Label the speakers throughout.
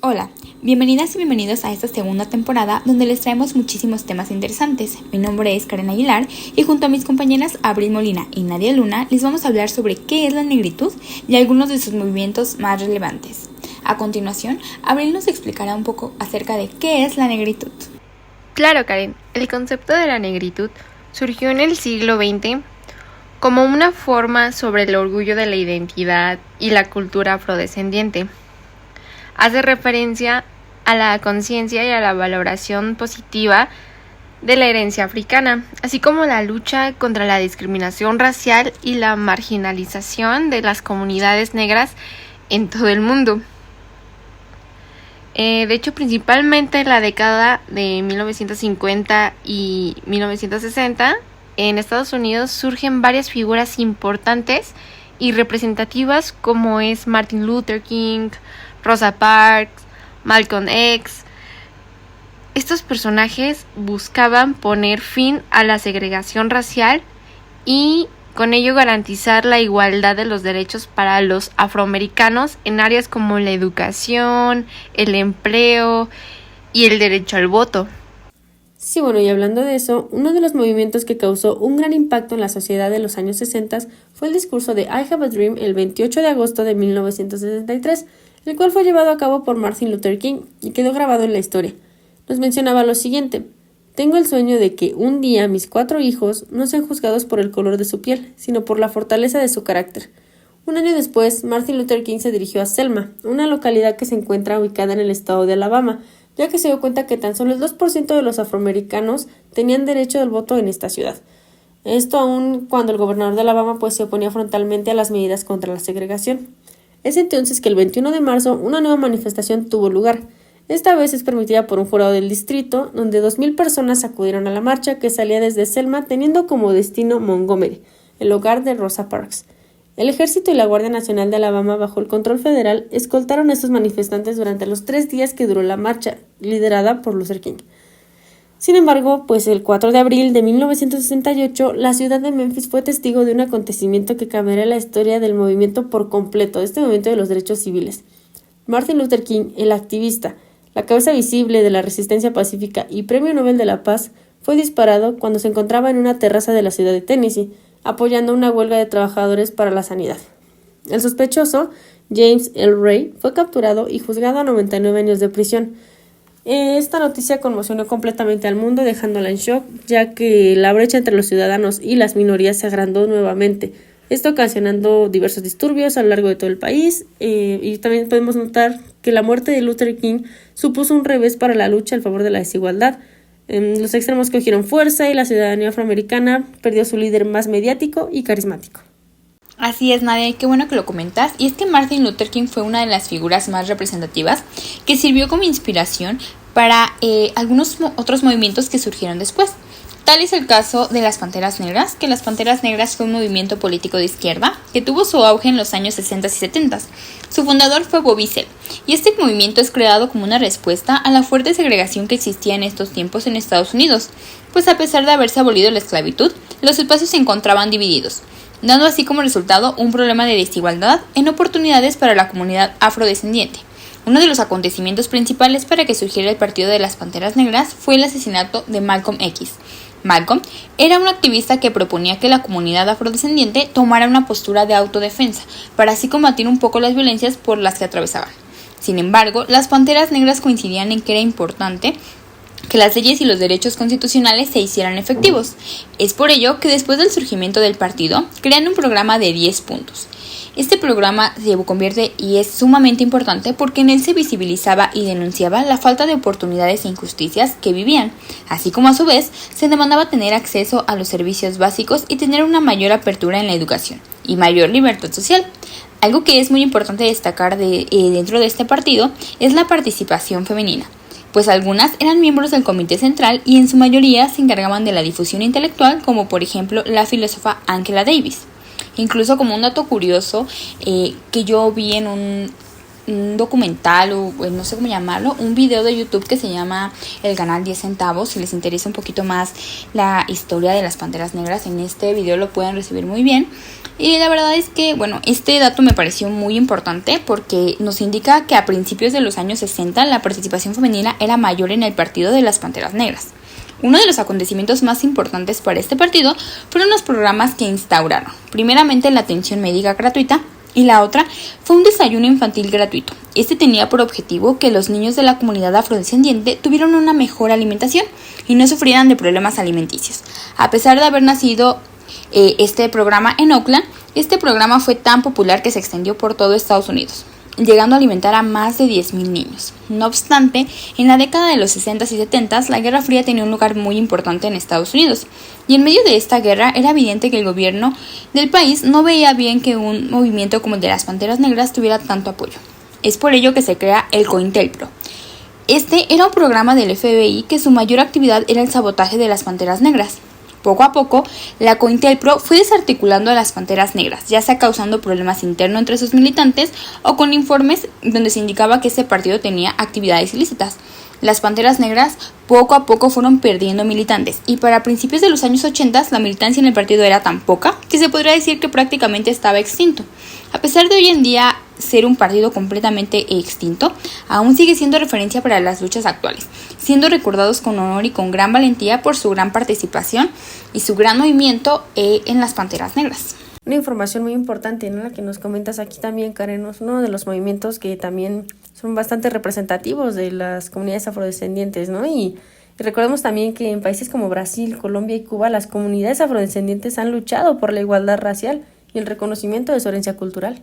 Speaker 1: Hola, bienvenidas y bienvenidos a esta segunda temporada donde les traemos muchísimos temas interesantes. Mi nombre es Karen Aguilar y junto a mis compañeras Abril Molina y Nadia Luna les vamos a hablar sobre qué es la negritud y algunos de sus movimientos más relevantes. A continuación, Abril nos explicará un poco acerca de qué es la negritud.
Speaker 2: Claro, Karen, el concepto de la negritud surgió en el siglo XX como una forma sobre el orgullo de la identidad y la cultura afrodescendiente. Hace referencia a la conciencia y a la valoración positiva de la herencia africana, así como la lucha contra la discriminación racial y la marginalización de las comunidades negras en todo el mundo. De hecho, principalmente en la década de 1950 y 1960, en Estados Unidos surgen varias figuras importantes y representativas como es Martin Luther King, Rosa Parks, Malcolm X. Estos personajes buscaban poner fin a la segregación racial y con ello garantizar la igualdad de los derechos para los afroamericanos en áreas como la educación, el empleo y el derecho al voto.
Speaker 3: Sí, bueno, y hablando de eso, uno de los movimientos que causó un gran impacto en la sociedad de los años 60 fue el discurso de I Have a Dream el 28 de agosto de 1963, el cual fue llevado a cabo por Martin Luther King y quedó grabado en la historia. Nos mencionaba lo siguiente: tengo el sueño de que un día mis 4 hijos no sean juzgados por el color de su piel, sino por la fortaleza de su carácter. Un año después, Martin Luther King se dirigió a Selma, una localidad que se encuentra ubicada en el estado de Alabama, ya que se dio cuenta que tan solo el 2% de los afroamericanos tenían derecho al voto en esta ciudad. Esto aun cuando el gobernador de Alabama se oponía frontalmente a las medidas contra la segregación. Es entonces que el 21 de marzo una nueva manifestación tuvo lugar. Esta vez es permitida por un jurado del distrito, donde 2,000 personas acudieron a la marcha que salía desde Selma teniendo como destino Montgomery, el hogar de Rosa Parks. El Ejército y la Guardia Nacional de Alabama, bajo el control federal, escoltaron a estos manifestantes durante los 3 días que duró la marcha, liderada por Luther King. Sin embargo, el 4 de abril de 1968, la ciudad de Memphis fue testigo de un acontecimiento que cambiaría la historia del movimiento por completo, este movimiento de los derechos civiles. Martin Luther King, el activista, la cabeza visible de la resistencia pacífica y Premio Nobel de la Paz, fue disparado cuando se encontraba en una terraza de la ciudad de Tennessee, apoyando una huelga de trabajadores para la sanidad. El sospechoso, James L. Ray, fue capturado y juzgado a 99 años de prisión. Esta noticia conmocionó completamente al mundo, dejándola en shock, ya que la brecha entre los ciudadanos y las minorías se agrandó nuevamente, esto ocasionando diversos disturbios a lo largo de todo el país, y también podemos notar que la muerte de Luther King supuso un revés para la lucha a favor de la desigualdad. Los extremos cogieron fuerza y la ciudadanía afroamericana perdió su líder más mediático y carismático.
Speaker 1: Así es, Nadia, y qué bueno que lo comentas. Y es que Martin Luther King fue una de las figuras más representativas que sirvió como inspiración para algunos otros movimientos que surgieron después. Tal es el caso de las Panteras Negras, que las Panteras Negras fue un movimiento político de izquierda que tuvo su auge en los años 60 y 70. Su fundador fue Bobby Seale, y este movimiento es creado como una respuesta a la fuerte segregación que existía en estos tiempos en Estados Unidos, pues a pesar de haberse abolido la esclavitud, los espacios se encontraban divididos, dando así como resultado un problema de desigualdad en oportunidades para la comunidad afrodescendiente. Uno de los acontecimientos principales para que surgiera el Partido de las Panteras Negras fue el asesinato de Malcolm X. Malcolm era un activista que proponía que la comunidad afrodescendiente tomara una postura de autodefensa para así combatir un poco las violencias por las que atravesaban. Sin embargo, las Panteras Negras coincidían en que era importante que las leyes y los derechos constitucionales se hicieran efectivos. Es por ello que después del surgimiento del partido, crean un programa de 10 puntos. Este programa se convierte y es sumamente importante porque en él se visibilizaba y denunciaba la falta de oportunidades e injusticias que vivían, así como a su vez se demandaba tener acceso a los servicios básicos y tener una mayor apertura en la educación y mayor libertad social. Algo que es muy importante destacar dentro de este partido es la participación femenina, pues algunas eran miembros del comité central y en su mayoría se encargaban de la difusión intelectual, como por ejemplo la filósofa Angela Davis. Incluso como un dato curioso que yo vi en un documental o pues, no sé cómo llamarlo, un video de YouTube que se llama El Canal 10 Centavos. Si les interesa un poquito más la historia de las Panteras Negras, en este video lo pueden recibir muy bien. Y la verdad es que, bueno, este dato me pareció muy importante porque nos indica que a principios de los años 60 la participación femenina era mayor en el partido de las Panteras Negras. Uno de los acontecimientos más importantes para este partido fueron los programas que instauraron. Primeramente la atención médica gratuita y la otra fue un desayuno infantil gratuito. Este tenía por objetivo que los niños de la comunidad afrodescendiente tuvieran una mejor alimentación y no sufrieran de problemas alimenticios. A pesar de haber nacido este programa en Oakland, este programa fue tan popular que se extendió por todo Estados Unidos, llegando a alimentar a más de 10,000 niños. No obstante, en la década de los 60s y 70s, la Guerra Fría tenía un lugar muy importante en Estados Unidos, y en medio de esta guerra era evidente que el gobierno del país no veía bien que un movimiento como el de las Panteras Negras tuviera tanto apoyo. Es por ello que se crea el COINTELPRO. Este era un programa del FBI que su mayor actividad era el sabotaje de las Panteras Negras. Poco a poco, la COINTELPRO fue desarticulando a las Panteras Negras, ya sea causando problemas internos entre sus militantes o con informes donde se indicaba que ese partido tenía actividades ilícitas. Las Panteras Negras poco a poco fueron perdiendo militantes y para principios de los años 80 la militancia en el partido era tan poca que se podría decir que prácticamente estaba extinto. A pesar de hoy en día ser un partido completamente extinto, aún sigue siendo referencia para las luchas actuales, siendo recordados con honor y con gran valentía por su gran participación y su gran movimiento en las Panteras Negras.
Speaker 3: Una información muy importante, ¿no? La que nos comentas aquí también, Karen, es uno de los movimientos que también son bastante representativos de las comunidades afrodescendientes, ¿no? Y recordemos también que en países como Brasil, Colombia y Cuba, las comunidades afrodescendientes han luchado por la igualdad racial y el reconocimiento de su herencia cultural.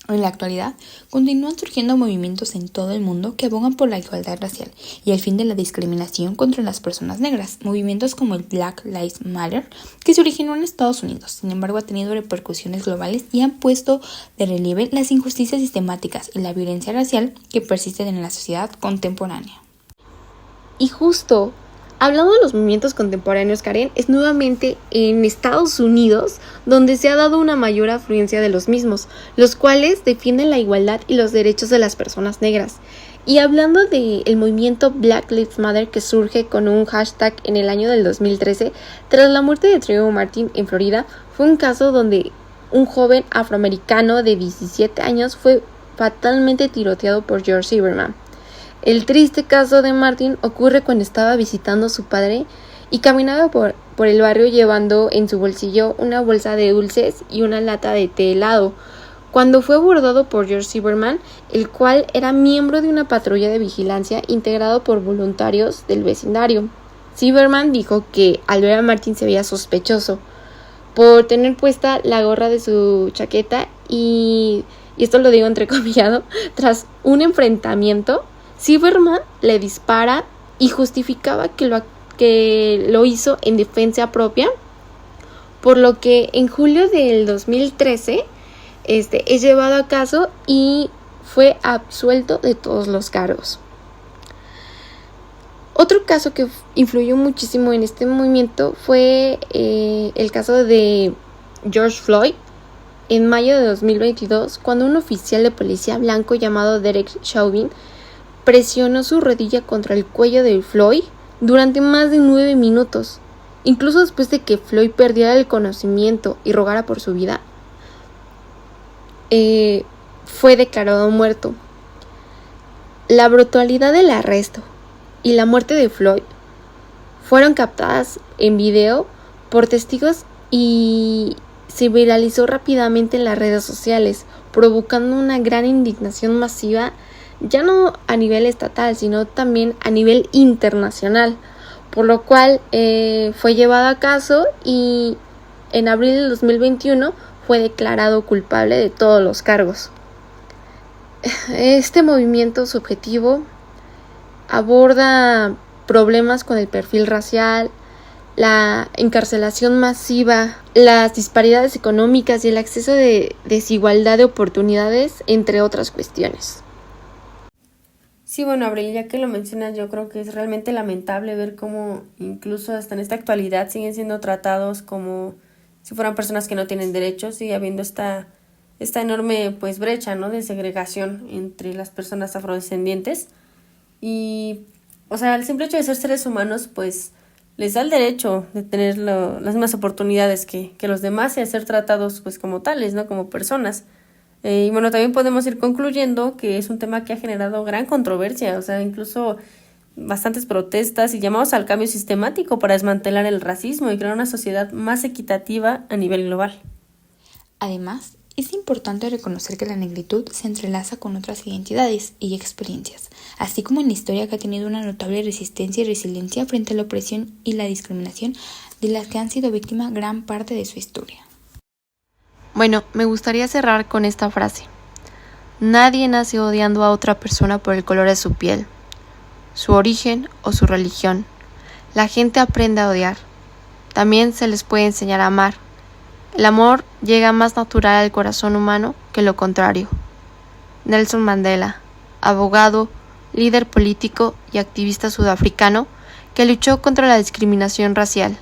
Speaker 1: En la actualidad, continúan surgiendo movimientos en todo el mundo que abogan por la igualdad racial y el fin de la discriminación contra las personas negras. Movimientos como el Black Lives Matter, que se originó en Estados Unidos, sin embargo ha tenido repercusiones globales y han puesto de relieve las injusticias sistemáticas y la violencia racial que persisten en la sociedad contemporánea.
Speaker 2: Y justo, hablando de los movimientos contemporáneos, Karen, es nuevamente en Estados Unidos donde se ha dado una mayor afluencia de los mismos, los cuales defienden la igualdad y los derechos de las personas negras. Y hablando del movimiento Black Lives Matter que surge con un hashtag en el año del 2013, tras la muerte de Trayvon Martin en Florida, fue un caso donde un joven afroamericano de 17 años fue fatalmente tiroteado por George Zimmerman. El triste caso de Martin ocurre cuando estaba visitando a su padre y caminaba por el barrio llevando en su bolsillo una bolsa de dulces y una lata de té helado, cuando fue abordado por George Zimmerman, el cual era miembro de una patrulla de vigilancia integrado por voluntarios del vecindario. Zimmerman dijo que al ver a Martin se veía sospechoso por tener puesta la gorra de su chaqueta y esto lo digo entrecomillado, tras un enfrentamiento, Zimmerman le dispara y justificaba que lo hizo en defensa propia, por lo que en julio del 2013 es llevado a caso y fue absuelto de todos los cargos. Otro caso que influyó muchísimo en este movimiento fue el caso de George Floyd en mayo de 2022, cuando un oficial de policía blanco llamado Derek Chauvin presionó su rodilla contra el cuello de Floyd durante más de 9 minutos. Incluso después de que Floyd perdiera el conocimiento y rogara por su vida, fue declarado muerto. La brutalidad del arresto y la muerte de Floyd fueron captadas en video por testigos y se viralizó rápidamente en las redes sociales, provocando una gran indignación masiva, ya no a nivel estatal, sino también a nivel internacional, por lo cual fue llevado a caso y en abril del 2021 fue declarado culpable de todos los cargos. Este movimiento, su objetivo, aborda problemas con el perfil racial, la encarcelación masiva, las disparidades económicas y el acceso de desigualdad de oportunidades, entre otras cuestiones.
Speaker 3: Sí, bueno, Abril, ya que lo mencionas, yo creo que es realmente lamentable ver cómo incluso hasta en esta actualidad siguen siendo tratados como si fueran personas que no tienen derechos. Sigue habiendo esta esta enorme pues brecha, ¿no?, de segregación entre las personas afrodescendientes. Y, o sea, el simple hecho de ser seres humanos pues les da el derecho de tener las mismas oportunidades que los demás y de ser tratados pues como tales, ¿no?, como personas. Y bueno, también podemos ir concluyendo que es un tema que ha generado gran controversia, o sea, incluso bastantes protestas y llamados al cambio sistemático para desmantelar el racismo y crear una sociedad más equitativa a nivel global.
Speaker 1: Además, es importante reconocer que la negritud se entrelaza con otras identidades y experiencias, así como en la historia que ha tenido una notable resistencia y resiliencia frente a la opresión y la discriminación de las que han sido víctima gran parte de su historia.
Speaker 2: Bueno, me gustaría cerrar con esta frase. Nadie nace odiando a otra persona por el color de su piel, su origen o su religión. La gente aprende a odiar. También se les puede enseñar a amar. El amor llega más natural al corazón humano que lo contrario. Nelson Mandela, abogado, líder político y activista sudafricano que luchó contra la discriminación racial.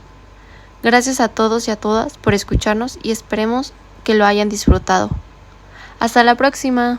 Speaker 2: Gracias a todos y a todas por escucharnos y esperemos que lo hayan disfrutado. Hasta la próxima.